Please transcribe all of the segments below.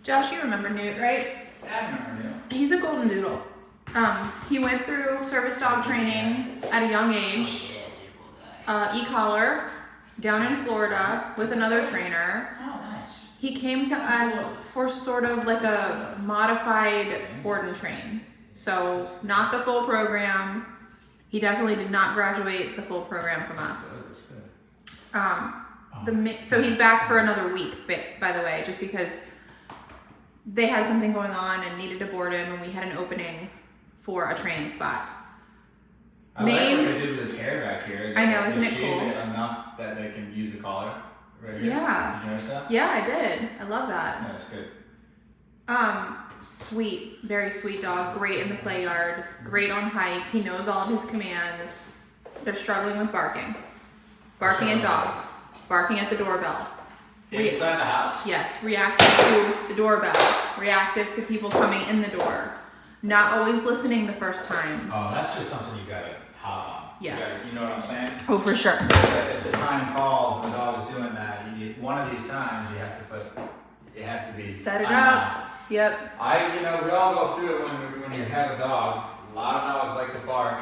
Josh, you remember Newt, right? Yeah, I remember Newt. He's a Goldendoodle. He went through service dog training at a young age, e-collar, down in Florida with another trainer. Oh, nice. He came to us for sort of like a modified board and train. So not the full program. He definitely did not graduate the full program from us. So he's back for another week, by the way, just because they had something going on and needed to board him, and we had an opening for a training spot. I like what they did with his hair back here. I know, isn't it cool? cool? It enough that they can use the collar right here. Yeah. Did you notice that? Yeah, I did. I love that. Yeah, that's good. Sweet, very sweet dog. Great in the play yard. Great on hikes. He knows all of his commands. They're struggling with barking. Barking at dogs. Barking at the doorbell. Inside the house? Yes, reactive to the doorbell. Reactive to people coming in the door. Not always listening the first time. Oh, that's just something you gotta hop on. Yeah. You know what I'm saying? Oh, for sure. If the time calls and the dog is doing that, you need one of these times you have to put, it has to be Set it enough. up. Yep. We all go through it when you have a dog. A lot of dogs like to bark.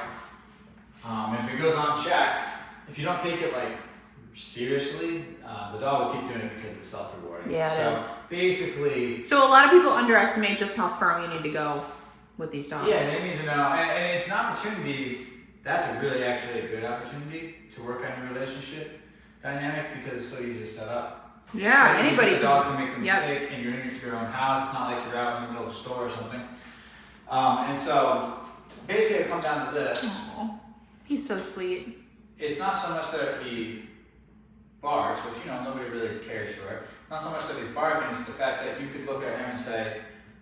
If it goes unchecked, if you don't take it like seriously, the dog will keep doing it because it's self-rewarding. Yeah, it is. Basically. So a lot of people underestimate just how firm you need to go with these dogs. Yeah, they need to know, and it's an opportunity. That's actually a good opportunity to work on your relationship dynamic because it's so easy to set up. Yeah, so anybody can. The dog to make the Yep. mistake, and you're in your own house. It's not like you're out in the middle of a store or something. And so basically, it comes down to this. Aww. He's so sweet. It's not so much that he barks, which nobody really cares for. It's not so much that he's barking. It's the fact that you could look at him and say,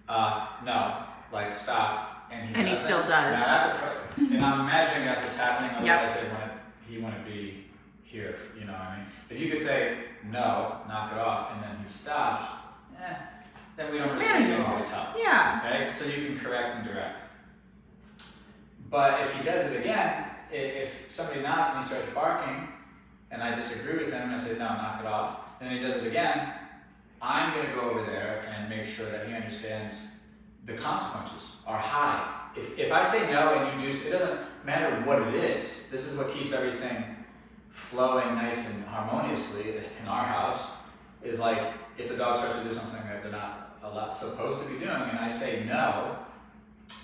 no, like stop, and he still does. Now that's and I'm imagining that's what's happening. Otherwise, Yep. he wouldn't be here. You know what I mean? If you could say no, knock it off, and then he stops, then we don't really need anybody's help. Yeah. Right? So you can correct and direct. But if he does it again, if somebody knocks and he starts barking, and I disagree with him and I say, no, knock it off, and then he does it again, I'm going to go over there and make sure that he understands the consequences are high. If I say no and you do, it doesn't matter what it is. This is what keeps everything flowing nice and harmoniously in our house, is like if the dog starts to do something that they're not supposed to be doing, and I say no,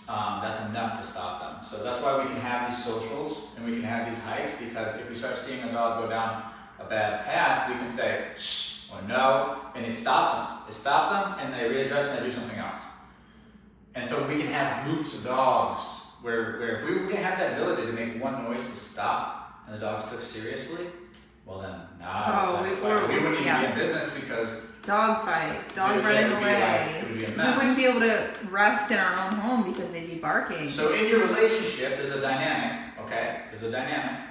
that's enough to stop them. So that's why we can have these socials and we can have these hikes, because if we start seeing a dog go down a bad path, we can say shh or no, and it stops them. It stops them, and they readjust and they do something else. And so we can have groups of dogs where if we didn't have that ability to make one noise to stop and the dogs took seriously, well then, we wouldn't even be in business, because dog fights, dog running away. It would be a We mess. wouldn't be able to rest in our own home because they'd be barking. So in your relationship, there's a dynamic, okay? There's a dynamic.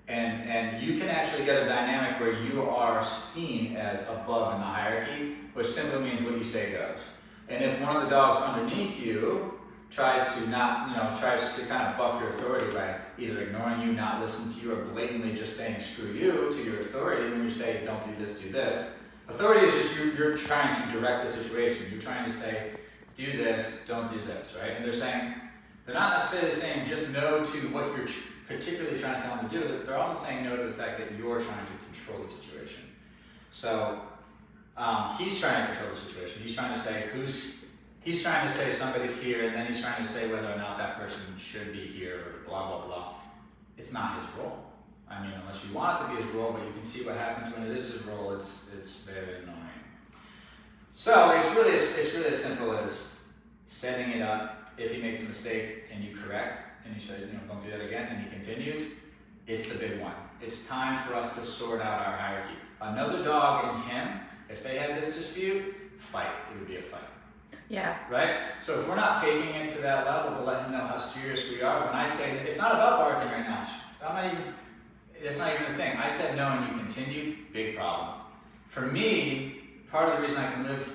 And you can actually get a dynamic where you are seen as above in the hierarchy, which simply means what you say goes. And if one of the dogs underneath you tries to kind of buck your authority by either ignoring you, not listening to you, or blatantly just saying screw you to your authority when you say don't do this, do this. Authority is just you're trying to direct the situation. You're trying to say, do this, don't do this, right? And they're not necessarily saying just no to what you're particularly trying to tell them to do. They're also saying no to the fact that you're trying to control the situation. So he's trying to control the situation. He's trying to say somebody's here, and then he's trying to say whether or not that person should be here, or blah, blah, blah. It's not his role. I mean, unless you want it to be his role, but you can see what happens when it is his role. It's very annoying. So it's really as simple as setting it up. If he makes a mistake and you correct and you say, don't do that again, and he continues, it's the big one. It's time for us to sort out our hierarchy. Another dog and him, if they had this dispute, fight. It would be a fight. Yeah. Right? So if we're not taking it to that level to let him know how serious we are, when I say that it's not about barking right now. That's not even the thing. I said no and you continued, big problem. For me, part of the reason I can live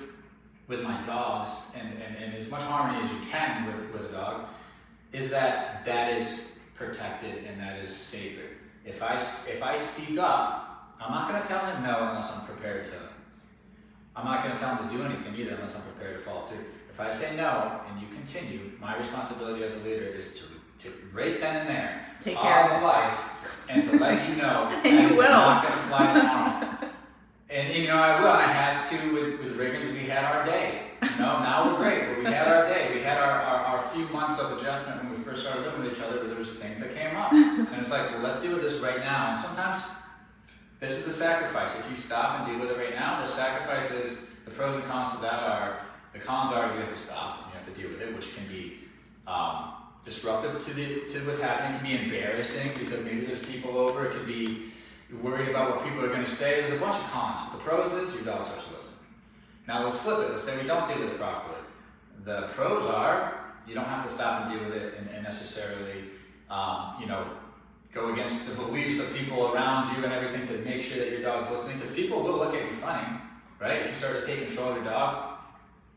with my dogs and as much harmony as you can with a dog is that is protected and that is sacred. If I speak up, I'm not going to tell him no unless I'm prepared to. I'm not going to tell him to do anything either unless I'm prepared to follow through. If I say no and you continue, my responsibility as a leader is to right then and there, take care of life, and to let you know and that you is will. not going to fly tomorrow. And you know I will, and I have to with Riggins. We had our day. Now we're great, but we had our day. We had our few months of adjustment when we first started living with each other, but there was things that came up. And it's like, well, let's deal with this right now. And sometimes this is the sacrifice. If you stop and deal with it right now, the sacrifice is, the pros and cons to that are, the cons are you have to stop and you have to deal with it, which can be disruptive to what's happening. It can be embarrassing because maybe there's people over. It could be you're worried about what people are going to say. There's a bunch of cons. But the pros is your dog starts to listen. Now let's flip it. Let's say we don't deal with it properly. The pros are you don't have to stop and deal with it and necessarily, go against the beliefs of people around you and everything to make sure that your dog's listening. Because people will look at you funny, right? If you start to take control of your dog,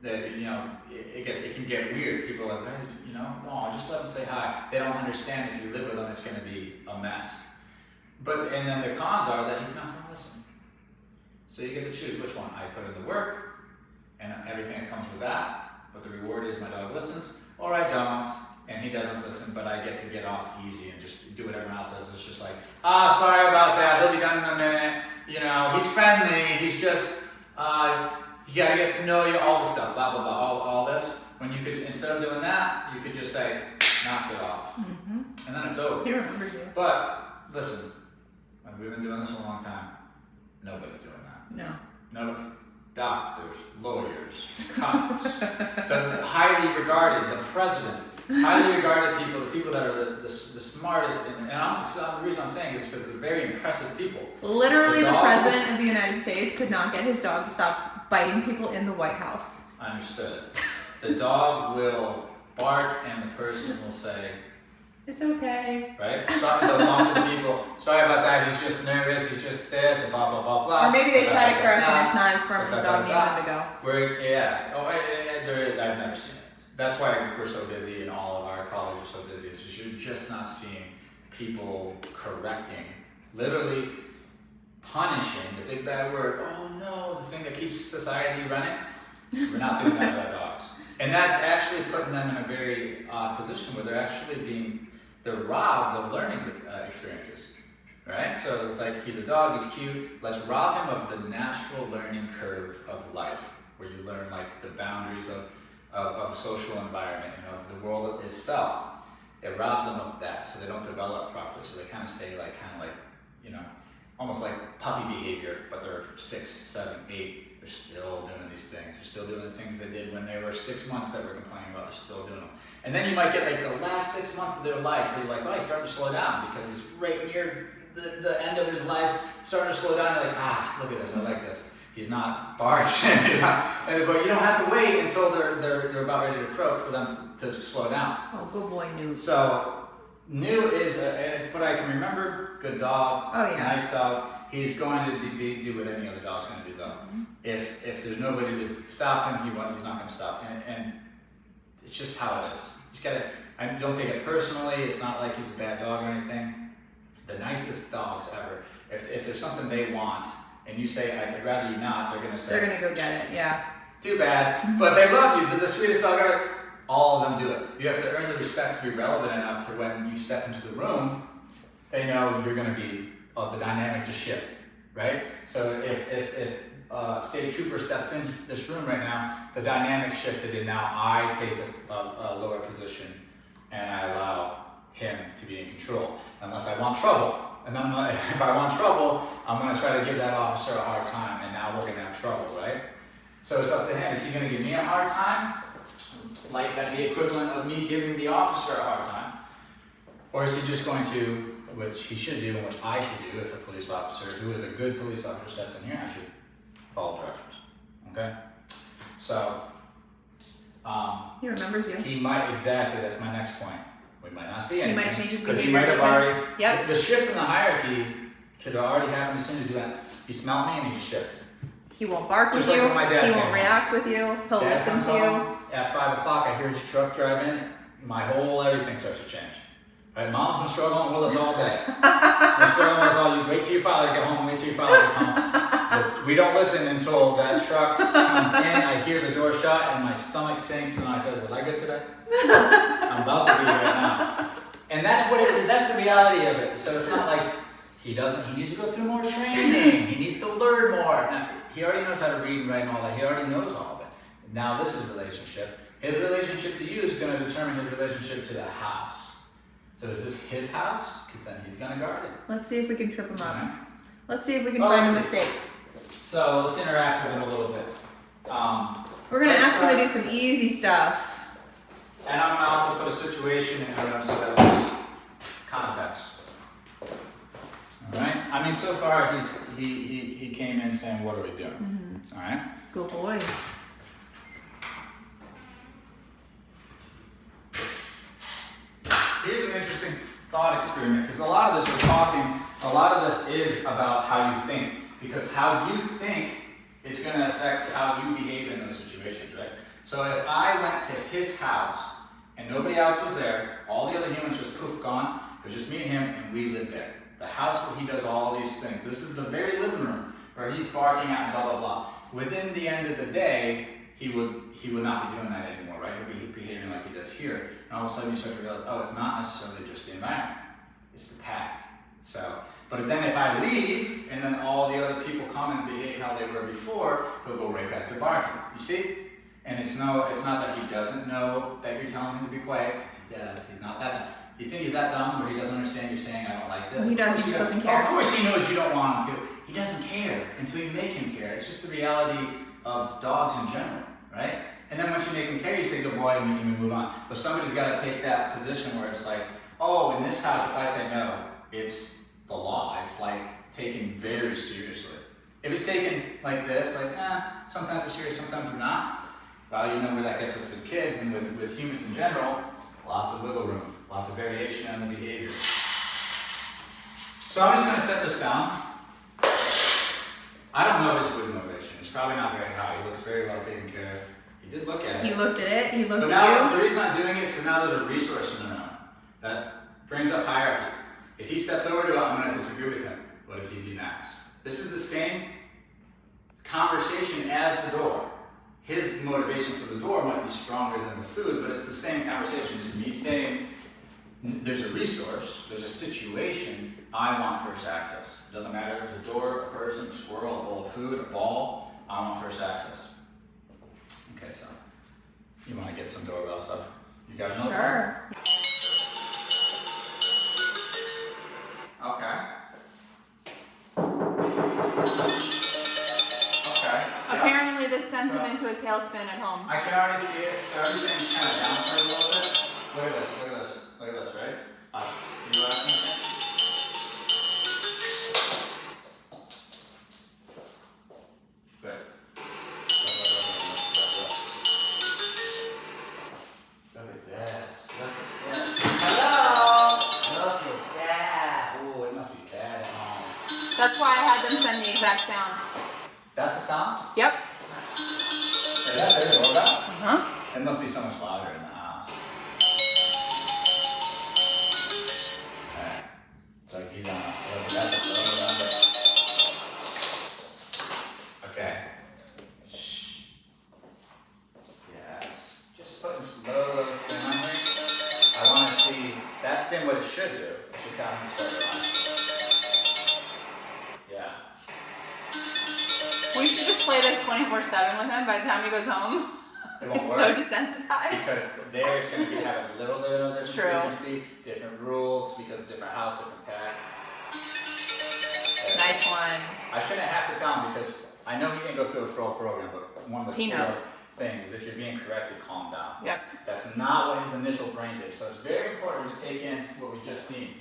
that it can get weird. People are like, oh, just let them say hi. They don't understand if you live with them, it's going to be a mess. And then the cons are that he's not going to listen. So you get to choose which one. I put in the work and everything that comes with that, but the reward is my dog listens, or I don't, and he doesn't listen, but I get to get off easy and just do what everyone else does. It's just like, sorry about that, he'll be done in a minute, he's friendly, he's just, you gotta get to know you, all the stuff, blah, blah, blah, all this. When you could, instead of doing that, you could just say, knock it off. Mm-hmm. And then it's over. He remembers you. But, listen, we've been doing this for a long time. Nobody's doing that. No. Doctors, lawyers, cops, the highly regarded, the president, highly regarded people, the people that are the smartest, and the reason I'm saying is because they're very impressive people. Literally, the president of the United States could not get his dog to stop biting people in the White House. Understood. The dog will bark and the person will say, it's okay. Right? They'll talk to the people. Sorry about that. He's just nervous. He's just this, and blah, blah, blah, blah. Or maybe they try to correct and it's not as firm as the dog needs them to go. There is. I've never seen it. That's why we're so busy and all of our colleagues are so busy. It's just you're just not seeing people correcting, literally punishing, the big bad word, oh no, the thing that keeps society running. We're not doing that with our dogs. And that's actually putting them in a very odd position where they're robbed of learning experiences, right? So it's like, he's a dog, he's cute, let's rob him of the natural learning curve of life, where you learn like the boundaries of social environment and of the world itself. It robs them of that, so they don't develop properly, so they kind of stay almost like puppy behavior, but they're 6, 7, 8, they're still doing these things. They're still doing the things they did when they were 6 months that we're complaining about. They're still doing them. And then you might get like the last 6 months of their life where you're like, oh, he's starting to slow down because he's right near the end of his life, starting to slow down. You're like, look at this, I like this. He's not barking. But you don't have to wait until they're about ready to croak for them to slow down. Oh, good boy, Newt. So Newt is, and from what I can remember, good dog, nice dog. He's going to do what any other dog's going to do, though. Mm-hmm. If there's nobody to stop him, he's not going to stop. And it's just how it is. He's got to. Don't take it personally. It's not like he's a bad dog or anything. The nicest dogs ever. If there's something they want, and you say, I'd rather you not, they're going to say. They're going to go get it. Yeah. Too bad, mm-hmm. But they love you. They're the sweetest dog ever. All of them do it. You have to earn the respect to be relevant enough to when you step into the room, they know you're going to be. The dynamic just shift, right? So if state trooper steps in this room right now, the dynamic shifted, and now I take a lower position and I allow him to be in control, unless I want trouble. And then if I want trouble, I'm going to try to give that officer a hard time, and now we're going to have trouble, right? So it's up to him. Is he going to give me a hard time? Like that'd be equivalent of me giving the officer a hard time? Or is he just going to, which he should do, and which I should do if a police officer who is a good police officer steps in here, I should follow directions, okay? So, he remembers you. He might, exactly, that's my next point. We might not see anything. He might change his because behavior. He might have already, yep. The shift in the hierarchy could have already happened as soon as he smelled me and he just shifted. He won't bark just with like you, when my dad he won't react with you, he'll listen to you. At 5 o'clock, I hear his truck drive in, my whole everything starts to change. Right? Mom's been struggling with us all day. Been struggling with us all. You wait till your father get home. Wait till your father gets home. We don't listen until that truck comes in, I hear the door shut, and my stomach sinks, and I said, was I good today? I'm about to be right now. And that's the reality of it. So it's not like he needs to go through more training, he needs to learn more. Now, he already knows how to read and write and all that, he already knows all of it. Now this is relationship. His relationship to you is going to determine his relationship to the house. So is this his house? Because then he's going to guard it. Let's see if we can trip him up. Right. Let's see if we can find a mistake. So let's interact with him a little bit. We're going to ask him to do some easy stuff. And I'm going to also put a situation in there so that there's context. Alright? I mean, so far he came in saying, what are we doing? Mm-hmm. Alright? Good boy. Here's an interesting thought experiment, because a lot of this is about how you think. Because how you think is going to affect how you behave in those situations, right? So if I went to his house and nobody else was there, all the other humans just poof gone, it was just me and him, and we lived there. The house where he does all these things. This is the very living room where he's barking at and blah, blah, blah. Within the end of the day, he would not be doing that anymore, right? He'll be behaving like he does here. And all of a sudden you start to realize, oh, it's not necessarily just the environment, it's the pack. So, but then if I leave and then all the other people come and behave how they were before, he'll go right back to barking. You see? And it's not that he doesn't know that you're telling him to be quiet, because he does. He's not that dumb. You think he's that dumb where he doesn't understand you're saying, I don't like this? Well, he does, he just doesn't care. Of course he knows you don't want him to. He doesn't care until you make him care. It's just the reality of dogs in general, right? And then once you make him care, you say good boy and you move on. But somebody's got to take that position where it's like, oh, in this house, if I say no, it's the law. It's like taken very seriously. If it's taken like this, like, sometimes we're serious, sometimes we're not, well, you know where that gets us with kids and with humans in general, lots of wiggle room, lots of variation on the behavior. So I'm just going to set this down. I don't know his food motivation. It's probably not very high. He looks very well taken care of. He did look at it. He looked at it. He looked but at now, you. The reason I'm doing it is because now there's a resource in the room that brings up hierarchy. If he steps over to it, I'm going to disagree with him. What does he do next? This is the same conversation as the door. His motivation for the door might be stronger than the food, but it's the same conversation. It's me saying, there's a resource, there's a situation, I want first access. It doesn't matter if it's a door, a person, a squirrel, a bowl of food, a ball, I want first access. Okay, so you want to get some doorbell stuff? You guys know? Sure. Okay. Okay. Apparently this sends him into a tailspin at home. I can already see it, so everything's kind of down for a little bit. Look at this, look at this, look at this, right? You asking me? Good. Look at this. Look at this. Hello! Look at that. Ooh, it must be bad at home. That's why I had them send the exact sound. That's the sound? Yep. Is that their doorbell? Uh-huh. It must be so much louder in the house. Alright. So he's on that's a doorbell. Okay. Shh. Yes. Just putting slow spin on there. I want to see, that's then what it should do. It should kind of start relaxing. Yeah. We should just play this 24/7 with him by the time he goes home. It won't It's work. so desensitized. Because there it's going to have a little bit of different True. frequency, different rules, because different house, different pack. Nice one. I shouldn't have to tell him because I know he didn't go through a full program, but one of the He cool knows. things is if you're being corrected, calm down. Yep. That's not what his initial brain did. So it's very important to take in what we just seen.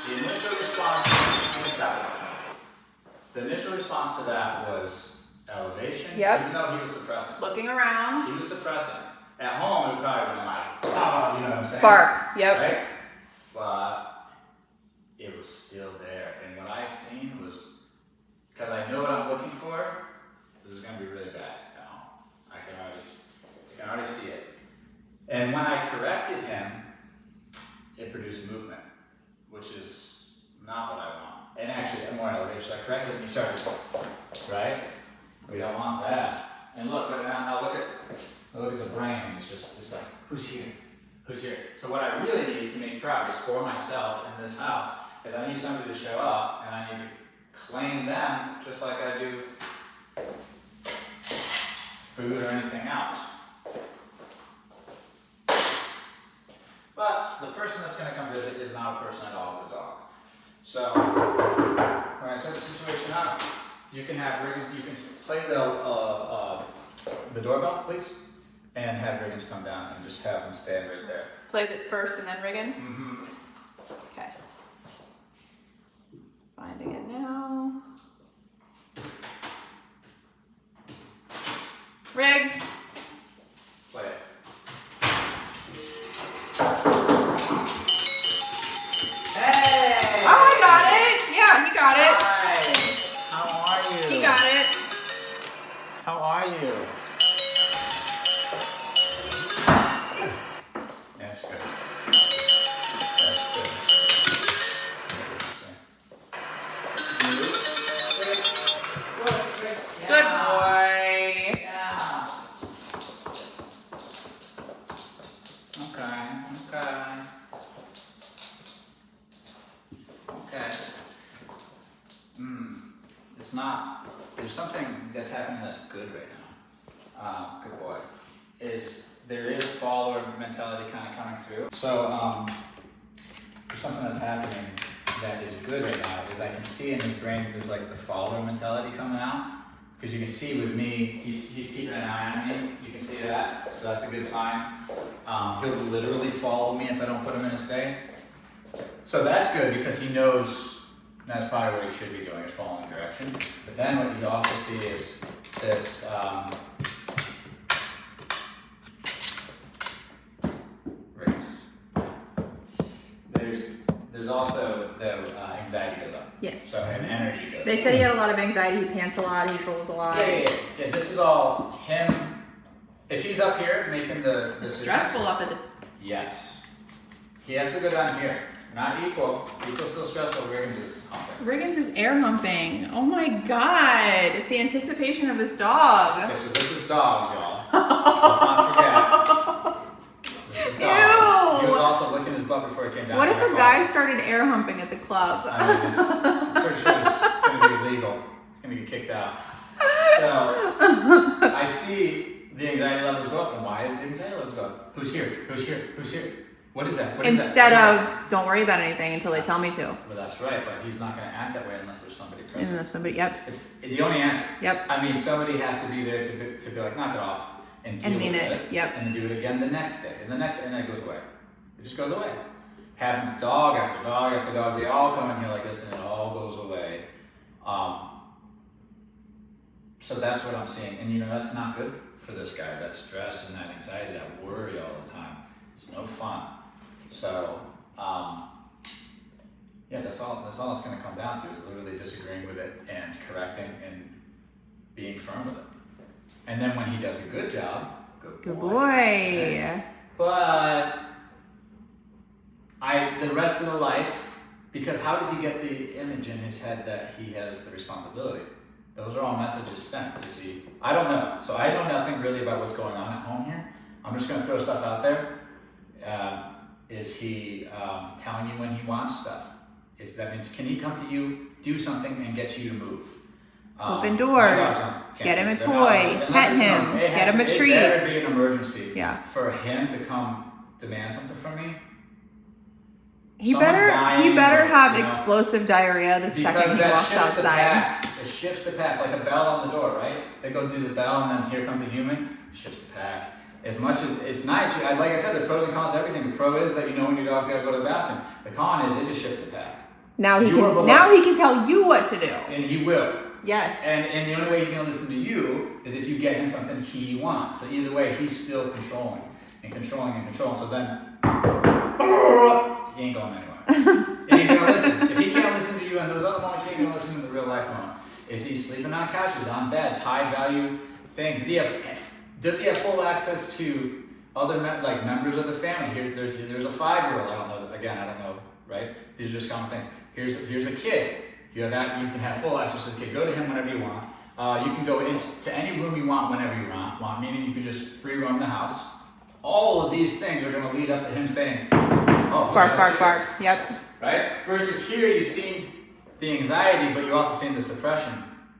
The initial response, the initial response to that was elevation, Yep. even though he was suppressing. Looking around. He was suppressing. At home, it would probably been like, oh, you know what I'm saying? Bark. Yep. Right? But it was still there. And what I seen was, because I know what I'm looking for, this is going to be really bad at home. I can already see it. And when I corrected him, it produced movement, which is not what I want. And actually, more elevation. So I corrected him, he started right? We don't want that. And look, now look at the brain. It's like, who's here? Who's here? So what I really need to make proud is for myself in this house, is I need somebody to show up, and I need to claim them just like I do food or anything else. But the person that's going to come visit is not a person at all, it's a dog. So when I set the situation up, you can have Riggins, you can play the doorbell, please, and have Riggins come down and just have him stand right there. Play it first and then Riggins? Mm-hmm. Okay. Finding it now. Rig. Play it. Hey! Oh, I got it. Yeah, he got it. Hi. How are you? He got it. How are you? That's good. That's good. Good boy. Yeah. Okay. It's not. There's something that's happening that's good right now. Good boy. There is a follower mentality kind of coming through. So there's something that's happening that is good right now. Is I can see in his brain there's like the follower mentality coming out. Because you can see with me, he's keeping an eye on me. You can see that, so that's a good sign. He'll literally follow me if I don't put him in a stay. So that's good because he knows that's probably what he should be doing, is following direction. But then what you also see is this, there's also the anxiety goes up. Yes. So, and energy goes up. They said he had a lot of anxiety. He pants a lot. He trolls a lot. Yeah, this is all him. If he's up here making the It's stressful up at the. Yes. He has to go down here. Not equal. Equal still stressful. Riggins is humping. Riggins is air humping. Oh my god. It's the anticipation of his dog. Okay, so this is dogs, y'all. Let's not forget. This is dogs. Ew. He was also licking his butt before he came down. What if a guy started air humping at the club? I mean, I'm pretty sure it's going to be illegal. It's going to get kicked out. So, I see the anxiety levels go up. And why is the anxiety levels go up? Who's here? Who's here? Who's here? What is that? What is Instead that? of, don't worry about anything until they tell me to. Well, that's right, but he's not going to act that way unless there's somebody present. Unless somebody, yep. It's the only answer. Yep. I mean, somebody has to be there to be like, knock it off and deal mean with it. Yep. And then do it again the next day, and then it goes away. It just goes away. Happens dog after dog after dog. They all come in here like this, and it all goes away. So that's what I'm seeing, and that's not good for this guy. That stress and that anxiety, that worry all the time. It's no fun. So, yeah, that's all it's going to come down to, is literally disagreeing with it and correcting and being firm with it. And then when he does a good job, good boy. Okay. But the rest of the life, because how does he get the image in his head that he has the responsibility? Those are all messages sent. Is he? I don't know. So I know nothing really about what's going on at home here. I'm just going to throw stuff out there. Is he telling you when he wants stuff? If that means, can he come to you, do something, and get you to move? Open doors, get him a toy, pet him, get him a treat. It better be an emergency. Yeah. For him to come demand something from me. He better have explosive diarrhea the second he walks outside. It shifts the pack, like a bell on the door, right? They go do the bell, and then here comes a human. Shifts the pack. As much as it's nice, like I said, the pros and cons of everything. The pro is that you know when your dog's got to go to the bathroom. The con is it just shifts the pack. Now he can tell you what to do. And he will. Yes. And the only way he's going to listen to you is if you get him something he wants. So either way, he's still controlling and controlling and controlling. So then, he ain't going anywhere. And he's going to listen. If he can't listen to you in those other moments, he ain't going to listen to the real life moment. Is he sleeping on couches, on beds, high value things? Does he have full access to other members of the family? Here, there's a 5-year-old. I don't know, right? These are just common things. Here's a kid. You can have full access to the kid. Go to him whenever you want. You can go into any room you want whenever you want, meaning you can just free roam the house. All of these things are going to lead up to him saying, oh, Bark, bark, bark. Yep. Right? Versus here, you see the anxiety, but you're also seeing the suppression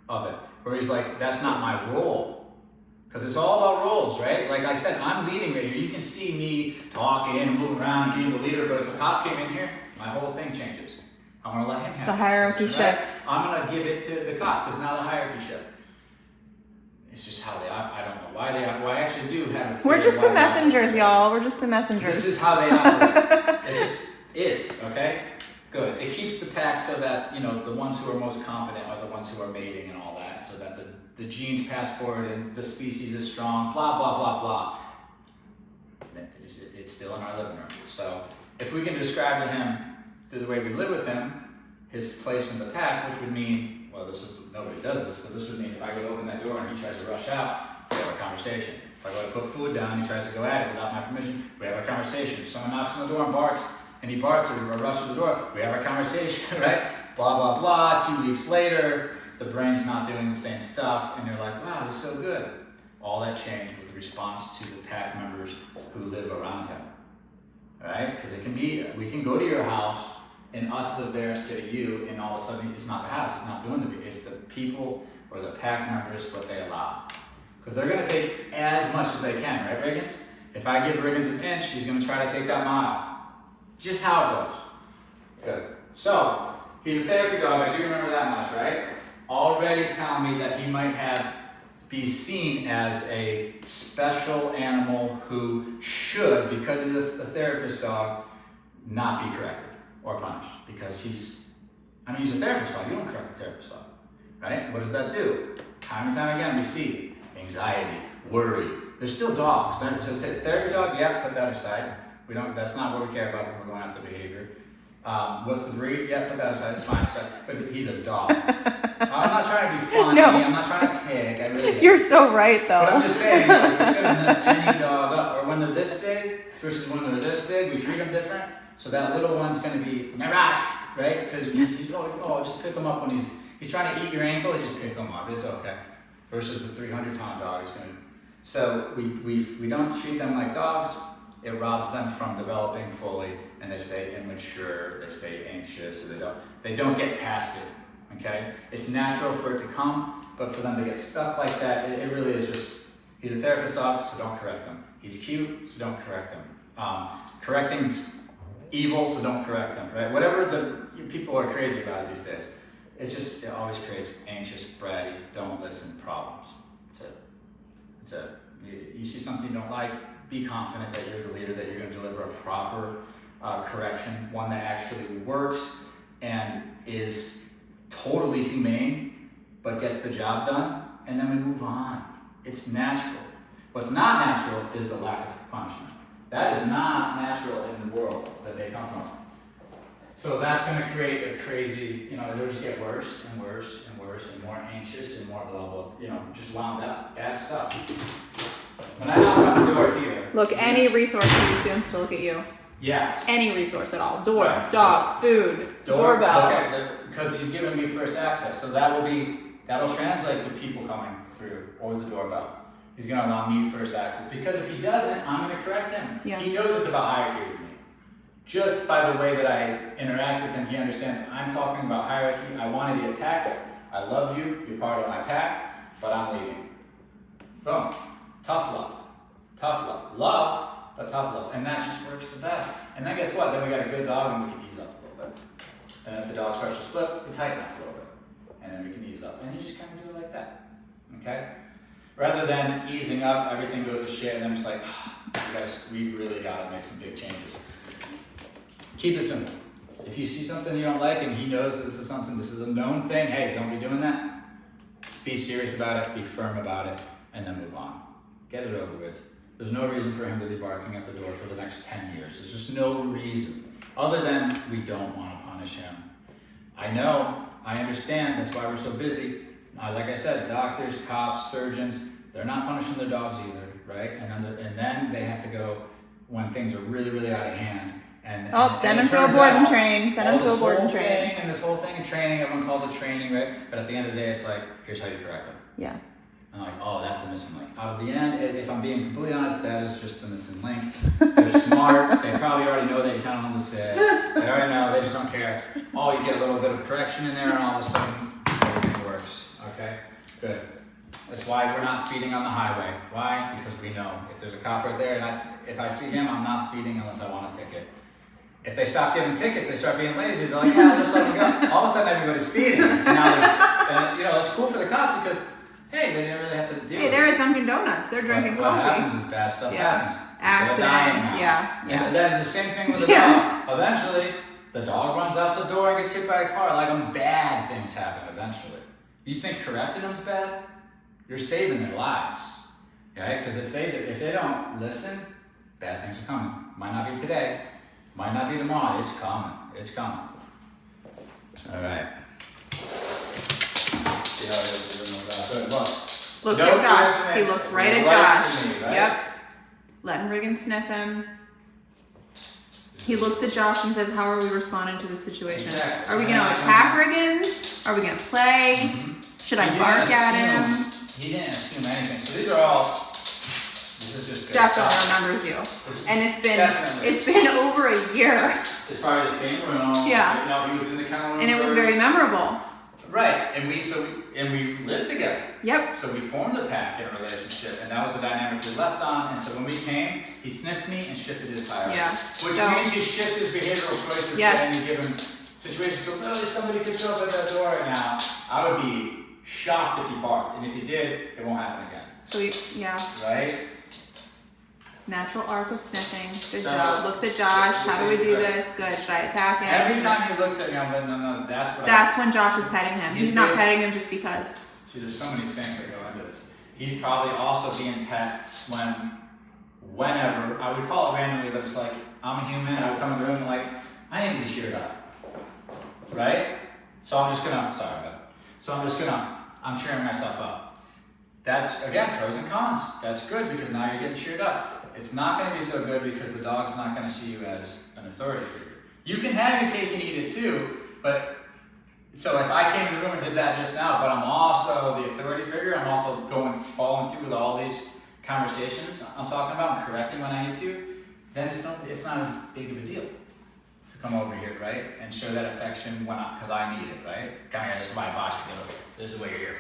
of it, where he's like, that's not my role. Because it's all about roles, right? Like I said, I'm leading right here. You can see me talking and moving around and being the leader, but if a cop came in here, my whole thing changes. I'm going to let him have the hierarchy position, right? shifts. I'm going to give it to the cop because now the hierarchy shifts. It's just how they operate. I don't know why they operate. Well, I actually do have a We're just the why they messengers, operate. y'all. We're just the messengers. This is how they operate. It just is, okay? Good. It keeps the pack so that, you know, the ones who are most competent are the ones who are mating and all that, so that the genes pass forward and the species is strong, blah, blah, blah, blah. It's still in our living room. So if we can describe to him through the way we live with him, his place in the pack, which would mean, well, nobody does this, but this would mean if I go to open that door and he tries to rush out, we have a conversation. If I go to put food down and he tries to go at it without my permission, we have a conversation. If someone knocks on the door and barks, and he barks or rushes the door, we have a conversation, right? Blah, blah, blah. 2 weeks later, the brain's not doing the same stuff, and you're like, wow, he's so good. All that changed with the response to the pack members who live around him, right? Because it can be, we can go to your house, and us live there instead of you, and all of a sudden it's not the house, it's not doing the, it's the people or the pack members, what they allow. Because they're going to take as much as they can, right, Riggins? If I give Riggins an inch, he's going to try to take that mile. Just how it goes. Good. So, he's a therapy dog, I do remember that much, right? Already telling me that he might be seen as a special animal who should, because he's a therapist dog, not be corrected or punished. Because he's a therapist dog, you don't correct a therapist dog, right? What does that do? Time and time again, we see anxiety, worry. They're still dogs. So say therapy dog, yeah, put that aside. That's not what we care about when we're going after behavior. What's the breed? Yeah, put that aside, it's fine. Because he's a dog. I'm not trying to be funny, No. I'm not trying to pick, I really am. You're so right, though. But I'm just saying, like, it's gonna mess any dog up. Or when they're this big versus when they're this big, we treat them different. So that little one's gonna be neurotic, right? Because he's just pick him up when he's trying to eat your ankle, just pick him up, it's okay. Versus the 300-pound dog is gonna. So we don't treat them like dogs. It robs them from developing fully, and they stay immature, they stay anxious, so they don't get past it, okay? It's natural for it to come, but for them to get stuck like that, it really is just, he's a therapist dog, so don't correct him. He's cute, so don't correct him. Correcting's evil, so don't correct him, right? Whatever people are crazy about it these days, it always creates anxious, bratty, don't listen problems. It's it. You see something you don't like, be confident that you're the leader, that you're going to deliver a proper correction, one that actually works and is totally humane, but gets the job done, and then we move on. It's natural. What's not natural is the lack of punishment. That is not natural in the world that they come from. So that's going to create a crazy, it'll just get worse and worse and worse and more anxious and more blah, blah, just wound up. Bad stuff. When I knock on the door here. Look, any resource you use him to look at you. Yes. Any resource at all. Door, Right. dog, food, doorbell. Okay, because he's giving me first access. So that'll translate to people coming through or the doorbell. He's going to allow me first access. Because if he doesn't, I'm going to correct him. Yeah. He knows it's about hierarchy with me. Just by the way that I interact with him, he understands I'm talking about hierarchy. I want to be a pack. I love you. You're part of my pack, but I'm leading. Boom. Tough love. Tough love. Love, but tough love. And that just works the best. And then guess what? Then we got a good dog and we can ease up a little bit. And if the dog starts to slip, we tighten up a little bit. And then we can ease up. And you just kind of do it like that. Okay? Rather than easing up, everything goes to shit, and then it's like, we really gotta make some big changes. Keep it simple. If you see something you don't like and he knows this is a known thing, hey, don't be doing that. Be serious about it, be firm about it, and then move on. Get it over with. There's no reason for him to be barking at the door for the next 10 years. There's just no reason, other than we don't want to punish him. I know, I understand, that's why we're so busy. Like I said, doctors, cops, surgeons, they're not punishing their dogs either, right? And then they have to go when things are really, really out of hand Send him to a board and train. Send him to a board and train. And this whole thing of training, everyone calls it training, right? But at the end of the day, it's like, here's how you correct them. Yeah. I'm like, oh, that's the missing link. Out of the end, if I'm being completely honest, that is just the missing link. They're smart. They probably already know that you're telling them to sit. They already know. They just don't care. Oh, you get a little bit of correction in there, and all of a sudden, everything works. Okay? Good. That's why we're not speeding on the highway. Why? Because we know if there's a cop right there, and if I see him, I'm not speeding unless I want a ticket. If they stop giving tickets, they start being lazy. They're like, yeah, I'll just let them go. All of a sudden, everybody's speeding. And now it's cool for the cops because, hey, they didn't really have to do it. Hey, they're at Dunkin' Donuts. They're drinking What coffee. happens is bad stuff happens. Accidents, yeah. And that is the same thing with the dog. Eventually, the dog runs out the door and gets hit by a car. Like, bad things happen eventually. You think correcting them's bad? You're saving their lives, right? Because if they don't listen, bad things are coming. Might not be today, might not be tomorrow. It's coming. It's coming. All right. See how it is. Good. Looks at Josh. He looks right at Josh. Me, right? Yep. Letting Riggins sniff him. He looks at Josh and says, how are we responding to the situation? Exactly. Are we going to attack Riggins? Are we going to play? Mm-hmm. Should I bark at him? He didn't assume anything. So these are all, this is just good definitely stuff. Remembers you. And it's been over a year. It's probably the same room. Yeah. You know, he was in the kennel room and it was very memorable. Right. And we lived together. Yep. So we formed a pack in a relationship, and that was the dynamic we left on. And so when we came, he sniffed me and shifted his hierarchy. Yeah. Which means he shifts his behavioral choices to any given situation. So literally somebody could show up at that door right now. I would be shocked if he barked, and if he did, it won't happen again. So Right? Natural arc of sniffing. Good job. Looks at Josh. How do we do this? Good. Should I attack him? Every time he looks at me, I'm like, no, that's when Josh is petting him. He's not petting him just because. See, there's so many things that go into this. He's probably also being pet whenever, I would call it randomly, but it's like, I'm a human, I would come in the room and like, I need to be cheered up. Right? So I'm cheering myself up. That's, again, pros and cons. That's good because now you're getting cheered up. It's not going to be so good because the dog's not going to see you as an authority figure. You can have your cake and eat it too, but so if I came in the room and did that just now, but I'm also the authority figure, I'm also following through with all these conversations I'm talking about and correcting when I need to, then it's not as big of a deal to come over here, right? And show that affection because I need it, right? Come here, this is my boss, this is what you're here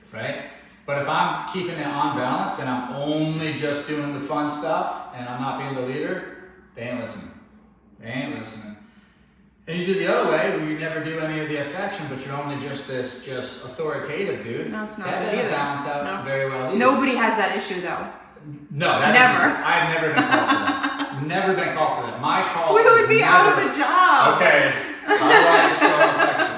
for, right? But if I'm keeping it on balance and I'm only just doing the fun stuff and I'm not being the leader, they ain't listening. And you do the other way where you never do any of the affection, but you're only just authoritative dude. No, it's not. That doesn't balance out very well either. Nobody has that issue though. No, never. I've never been called for that. Never been called for that. My call. We would be out of a job. Okay. How do I show affection?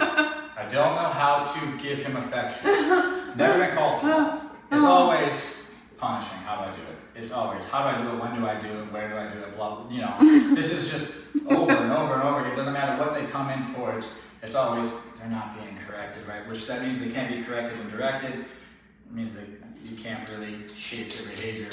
I don't know how to give him affection. Never been called for that. It's always punishing. How do I do it? It's always, how do I do it? When do I do it? Where do I do it? Blah, you know. This is just over and over and over again. It doesn't matter what they come in for. It's always, they're not being corrected, right? Which that means they can't be corrected and directed. It means that you can't really shape their behavior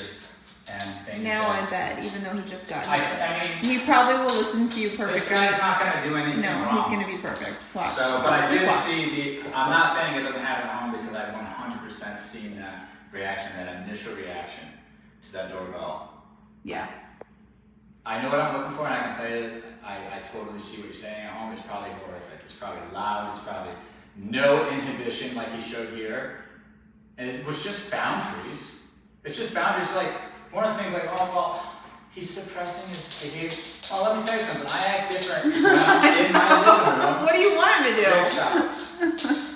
and things. Now I bet, even though he just got here. I mean, he probably will listen to you perfectly. This guy's not going to do anything wrong. No, he's going to be perfect. Watch. So, but I did see I'm not saying it doesn't happen at home because I've 100% seen that reaction, that initial reaction to that doorbell. Yeah. I know what I'm looking for, and I can tell you, I totally see what you're saying at home. It's probably horrific. It's probably loud. It's probably no inhibition like he showed here. And it was just boundaries. It's just boundaries. Like, one of the things like, oh, well, he's suppressing his behavior. Oh, let me tell you something. I act different when I'm in my living room. What do you want him to do?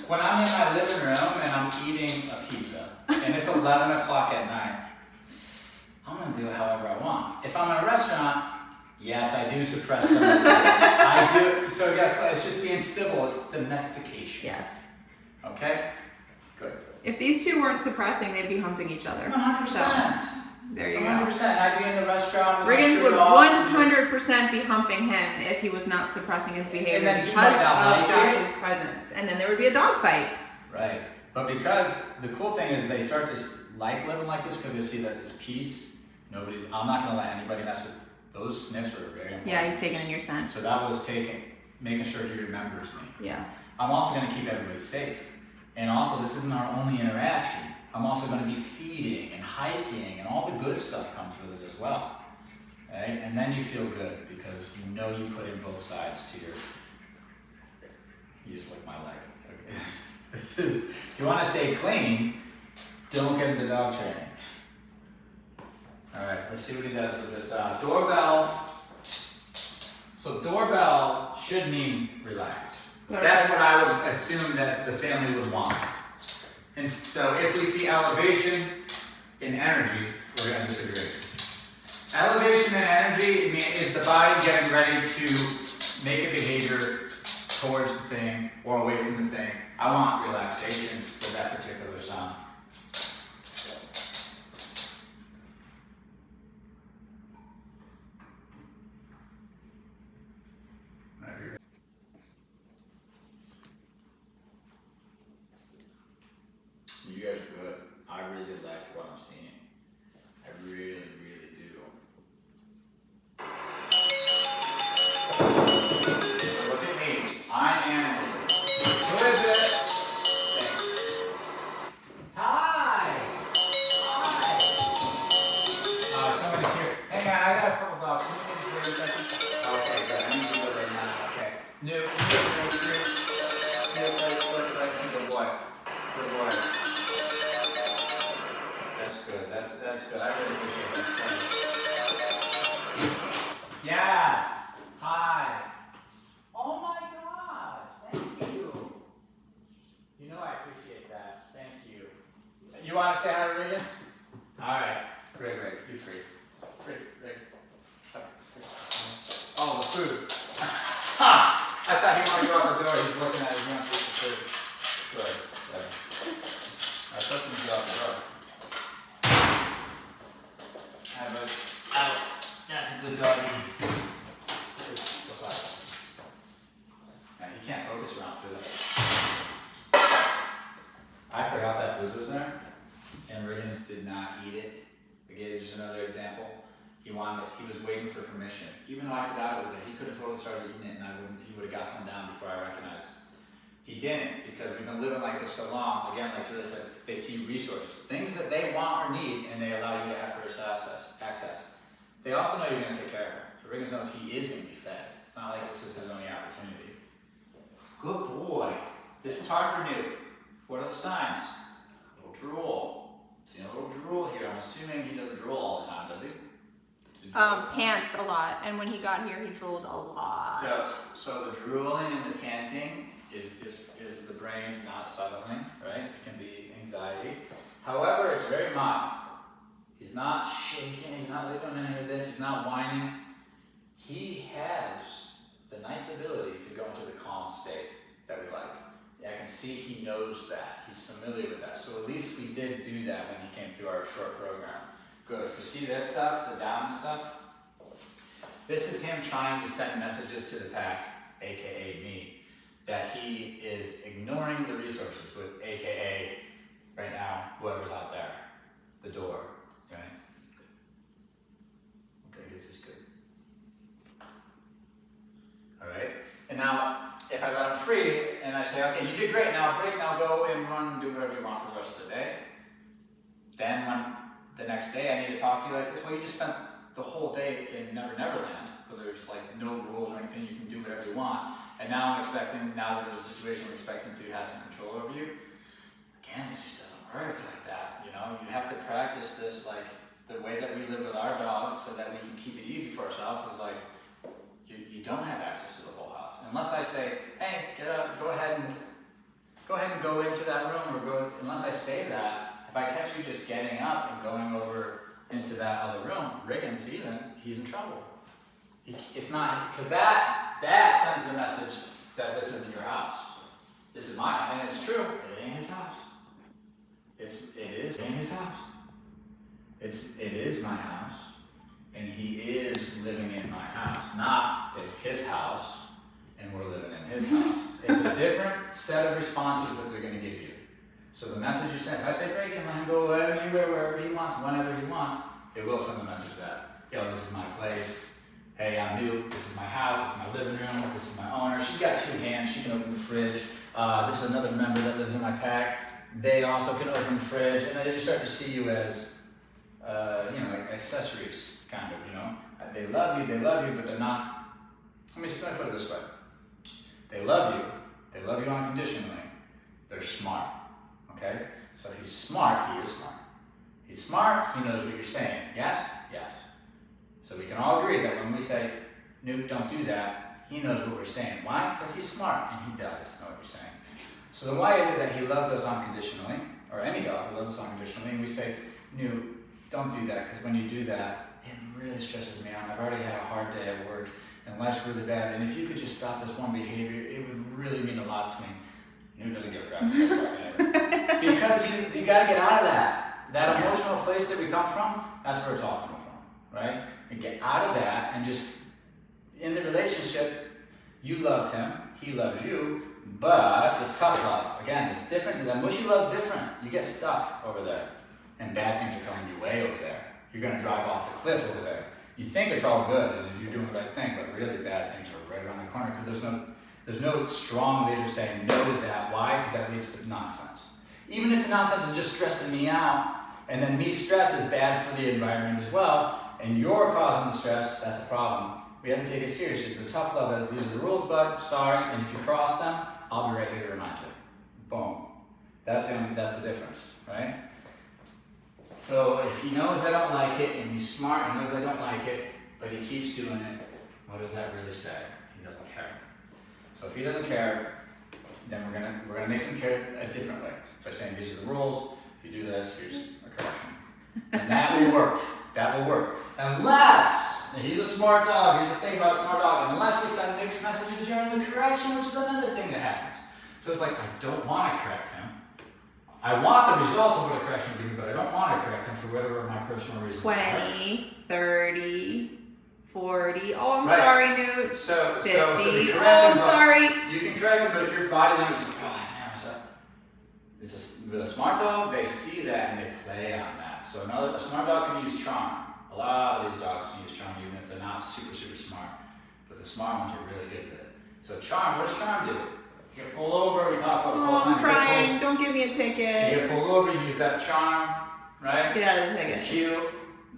When I'm in my living room and I'm eating a pizza, and it's 11 o'clock at night, I'm going to do it however I want. If I'm in a restaurant, yes, I do suppress some of it. I do. So guess what? It's just being civil. It's domestication. Yes. Okay? Good. If these two weren't suppressing, they'd be humping each other. 100%. So, there you 100%. go. I'd be in the restaurant. Riggins would 100% be humping him if he was not suppressing his behavior because of Josh's presence. And then there would be a dog fight. Right. But because the cool thing is they start to like living like this because they see that it's peace. I'm not going to let anybody mess with Those sniffs are very important. Yeah, he's taking in your scent. So that was making sure he remembers me. Yeah. I'm also going to keep everybody safe. And also, this isn't our only interaction. I'm also going to be feeding and hiking, and all the good stuff comes with it as well. Right? And then you feel good because you know you put in both sides to your. You just lick my leg. Okay. This is. If you want to stay clean, don't get into dog training. All right, let's see what he does with this doorbell. So doorbell should mean relax. That's what I would assume that the family would want. And so if we see elevation in energy, we're going to disagree. Elevation in energy is the body getting ready to make a behavior towards the thing or away from the thing. I want relaxation with that particular sound. You guys are good. I really like what I'm seeing. I really, really do. So look at me. I am. Who is it? Stay. Hi. Hi. Somebody's here. Hey man, I got a couple dogs. Can you just wait a second? Okay, good. I need you to go right now. Okay. Newt, can you go here? Newt, let's right to the boy. Good boy. That's good. I really appreciate that. Yes. Hi. Oh my God. Thank you. You know I appreciate that. Thank you. You want to say hi to Regan? All right. Great. You free. Free. Oh, the food. Ha! I thought he wanted to go out the door. He's looking at his young food. Good. I thought he would go out the door. Out. That's a good doggy. Yeah, he can't focus around food. I forgot that food was there, and Riggins did not eat it. Again, just another example. He was waiting for permission. Even though I forgot it was there, he could have totally started eating it, and he would have got some down before I recognized. He didn't, because we've been living like this so long. Again, like Julia said, they see resources, things that they want or need, and they allow you to have first access. They also know you're going to take care of him. So Riggins knows he is going to be fed. It's not like this is his only opportunity. Good boy. This is hard for Newt. What are the signs? A little drool. Seeing a little drool here. I'm assuming he doesn't drool all the time, does he? Pants a lot, and when he got here, he drooled a lot. So the drooling and the panting is the brain not settling, right? It can be anxiety. However, it's very mild. He's not shaking, he's not living on any of this, he's not whining. He has the nice ability to go into the calm state that we like. I can see he knows that, he's familiar with that. So at least we did do that when he came through our short program. Good, you see this stuff, the down stuff? This is him trying to send messages to the pack, AKA me, that he is ignoring the resources with AKA, right now, whoever's out there, the door. Okay, this is good. All right, and now if I let him free and I say, okay, you did great, now break, now go and run and do whatever you want for the rest of the day. Then when the next day I need to talk to you like this, well, you just spent the whole day in Never Land, where there's like no rules or anything, you can do whatever you want. And now now that there's a situation we're expecting to have some control over you, again, it just doesn't work like that. You know, you have to practice this like the way that we live with our dogs so that we can keep it easy for ourselves is like, you don't have access to the whole house. Unless I say, hey, get up, go ahead and go into that room, or unless I say that, if I catch you just getting up and going over into that other room, Riggins he's in trouble. It's not, because that sends the message that this isn't your house. This is my house, and it's true, it ain't his house. It ain't his house. It is my house, and he is living in my house. Not it's his house, and we're living in his house. It's a different set of responses that they're going to give you. So the message you send, if I say break him, let him go anywhere, wherever he wants, whenever he wants, it will send the message that, yo, this is my place. Hey, I'm Newt. This is my house. This is my living room. This is my owner. She's got 2 hands. She can open the fridge. This is another member that lives in my pack. They also can open the fridge, and they just start to see you as, like accessories, kind of. They love you, but they're not. Let me put it this way. They love you unconditionally. They're smart, okay? So he's smart, he is smart. He's smart, he knows what you're saying. Yes? Yes. So we can all agree that when we say, Newt, don't do that, he knows what we're saying. Why? Because he's smart, and he does know what we're saying. So then why is it that he loves us unconditionally, or any dog loves us unconditionally, and we say, Newt, don't do that, because when you do that, it really stresses me out. I've already had a hard day at work, and life's really bad, and if you could just stop this one behavior, it would really mean a lot to me. Newt doesn't give a crap. Because you gotta get out of that. That emotional place that we come from, that's where it's all coming from, right? And get out of that and just, in the relationship, you love him, he loves you, but it's tough love. Again, it's different. The mushy love's different. You get stuck over there, and bad things are coming your way over there. You're gonna drive off the cliff over there. You think it's all good and you're doing the right thing, but really bad things are right around the corner because there's no strong leader saying no to that. Why? Because that leads to nonsense. Even if the nonsense is just stressing me out, and then me stress is bad for the environment as well, and you're causing the stress, that's a problem. We have to take it seriously. The tough love is, these are the rules, bud, sorry, and if you cross them, I'll be right here to remind you. Boom. That's the difference, right? So if he knows I don't like it, and he's smart and knows I don't like it, but he keeps doing it, what does that really say? He doesn't care. So if he doesn't care, then we're gonna make him care a different way by saying these are the rules. If you do this, here's a correction, and that will work. That will work. Unless he's a smart dog. Here's the thing about a smart dog. Unless we send mixed messages during the correction, which is another thing that happens. So it's like, I don't want to correct him. I want the results of what a correction would be, but I don't want to correct him for whatever my personal reasons 20, 30, 40. Oh, I'm right. sorry, Newt. 50. So we correct I'm him, sorry. You can correct him, but if your body language is like, oh man, with a smart dog, they see that and they play on that. So a smart dog can use charm. A lot of these dogs can use charm, even if they're not super, super smart. But the smart ones are really good with it. So charm, what does charm do? You get pulled over, we talk about this all the time. I'm crying, don't give me a ticket. You get pulled over, you use that charm, right? Get out of the ticket. Cue,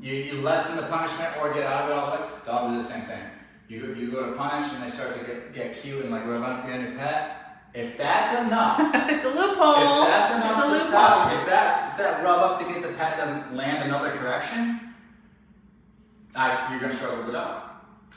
you lessen the punishment or get out of it all the way. Dog will do the same thing. You go to punish and they start to get cue and like rub up behind your pet. If that's enough, it's a loophole. If that's enough to stop, if that rub up to get the pet doesn't land another correction, you're gonna struggle with the dog.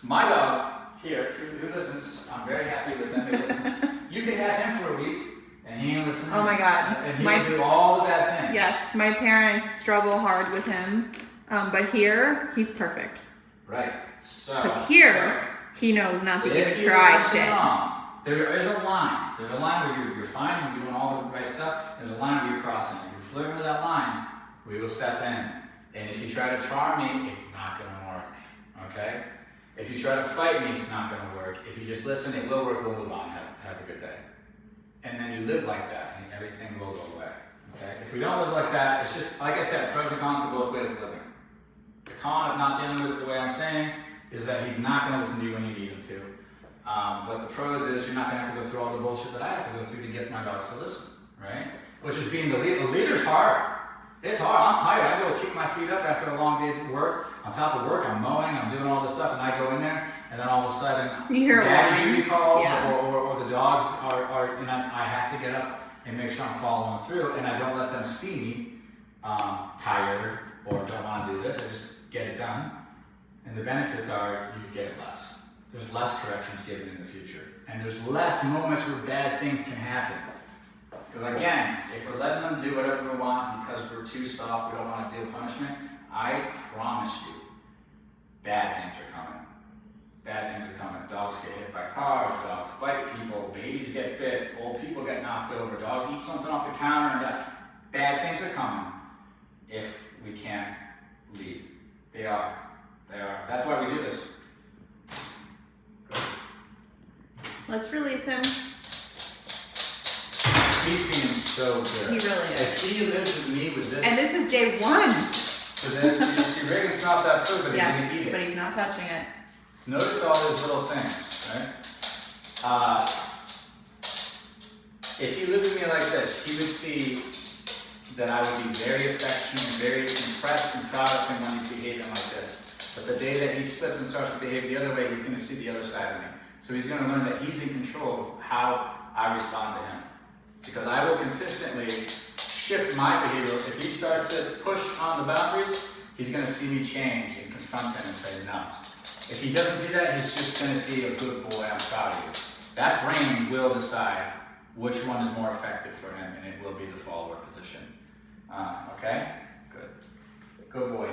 My dog here, who listens, I'm very happy with him. He listens. You can have him for a week, and he ain't listening. Oh my God! And he'll do all the bad things. Yes, my parents struggle hard with him, but here he's perfect. Right. So. Because here he knows not to even try shit. There is a line. There's a line where you're fine, you're doing all the right stuff. There's a line where you're crossing. If you're flirting with that line, we will step in. And if you try to charm me, it's not going to work. Okay? If you try to fight me, it's not going to work. If you just listen, it will work. We'll move on. Have a good day. And then you live like that, and everything will go away. Okay? If we don't live like that, it's just, like I said, pros and cons to both ways of living. The con of not dealing with it the way I'm saying is that he's not going to listen to you when you need him to. But the pros is you're not going to have to go through all the bullshit that I have to go through to get my dogs to listen, right? Which is being the leader. The leader's hard. It's hard. I'm tired. I go kick my feet up after a long day's work. On top of work, I'm mowing, I'm doing all this stuff, and I go in there, and then all of a sudden, you hear daddy duty calls, yeah. or the dogs are, and I have to get up and make sure I'm following through, and I don't let them see me tired or don't want to do this. I just get it done, and the benefits are you get it less. There's less corrections given in the future. And there's less moments where bad things can happen. Because again, if we're letting them do whatever we want because we're too soft, we don't want to deal with punishment, I promise you, bad things are coming. Bad things are coming. Dogs get hit by cars, dogs bite people, babies get bit, old people get knocked over, dog eats something off the counter, and bad things are coming if we can't lead. They are. That's why we do this. Let's release him. He's being so good. He really is. If he lived with me with this. And this is day 1. For this, you see, Reagan smelled that food, but he didn't eat it. But he's not touching it. Notice all these little things, right? If he lived with me like this, he would see that I would be very affectionate, very impressed and proud of him when he's behaving like this. But the day that he slips and starts to behave the other way, he's going to see the other side of me. So he's going to learn that he's in control of how I respond to him. Because I will consistently shift my behavior. If he starts to push on the boundaries, he's going to see me change and confront him and say no. If he doesn't do that, he's just going to see a good boy, I'm proud of you. That brain will decide which one is more effective for him, and it will be the follower position. Okay? Good. Good boy.